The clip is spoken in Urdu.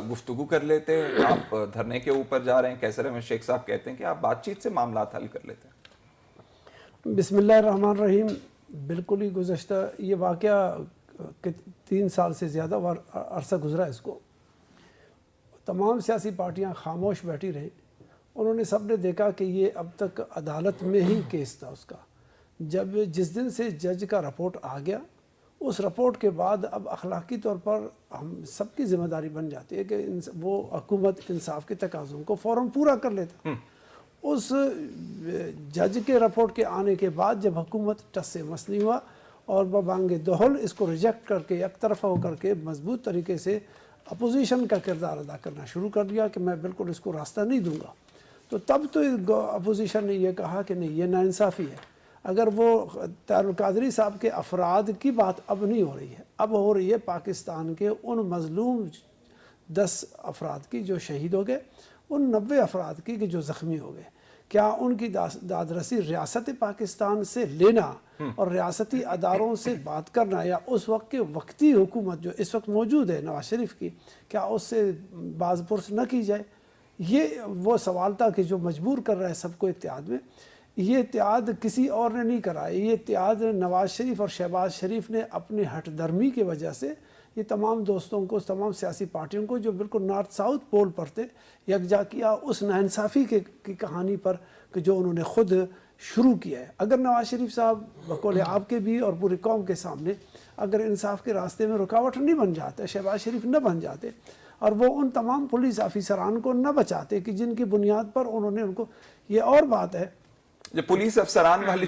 گفتگو کر لیتے. آپ دھرنے کے اوپر جا رہے ہیں, کیسر احمد شیخ صاحب کہتے ہیں کہ آپ بات چیت سے معاملات حل کر لیتے ہیں. بسم اللہ الرحمن الرحیم. بالکل ہی گزشتہ یہ واقعہ 3 سال سے زیادہ عرصہ گزرا ہے اس کو. تمام سیاسی پارٹیاں خاموش بیٹھی رہیں. انہوں نے سب نے دیکھا کہ یہ اب تک عدالت میں ہی کیس تھا اس کا. جس دن سے جج کا رپورٹ آ گیا, اس رپورٹ کے بعد اب اخلاقی طور پر ہم سب کی ذمہ داری بن جاتی ہے کہ وہ حکومت انصاف کے تقاضوں کو فوراً پورا کر لیتا. اس جج کے رپورٹ کے آنے کے بعد جب حکومت ٹس سے مس نہیں ہوا اور ببانگ دہل اس کو ریجیکٹ کر کے یک طرفہ ہو کر کے مضبوط طریقے سے اپوزیشن کا کردار ادا کرنا شروع کر دیا کہ میں بالکل اس کو راستہ نہیں دوں گا, تو تب تو اپوزیشن نے یہ کہا کہ نہیں, یہ ناانصافی ہے. اگر وہ طاہر القادری صاحب کے افراد کی بات اب نہیں ہو رہی ہے, اب ہو رہی ہے پاکستان کے ان مظلوم 10 افراد کی جو شہید ہو گئے, ان 90 افراد کی کہ جو زخمی ہو گئے. کیا ان کی دادرسی ریاست پاکستان سے لینا اور ریاستی اداروں سے بات کرنا, یا اس وقت کے وقتی حکومت جو اس وقت موجود ہے نواز شریف کی, کیا اس سے باز پرس نہ کی جائے؟ یہ وہ سوال تھا کہ جو مجبور کر رہا ہے سب کو اتحاد میں. یہ اتحاد کسی اور نے نہیں کرا ہے, یہ اتحاد نواز شریف اور شہباز شریف نے اپنی ہٹ درمی کی وجہ سے یہ تمام دوستوں کو, تمام سیاسی پارٹیوں کو جو بالکل نارتھ ساؤتھ پول پر تھے, یکجا کیا اس ناانصافی کی کہانی پر کہ جو انہوں نے خود شروع کیا ہے. اگر نواز شریف صاحب بقول آپ کے بھی اور پوری قوم کے سامنے اگر انصاف کے راستے میں رکاوٹ نہیں بن جاتے, شہباز شریف نہ بن جاتے اور وہ ان تمام پولیس آفیسران کو نہ بچاتے کہ جن کی بنیاد پر انہوں نے ان کو, یہ اور بات ہے جو پولیس افسران والی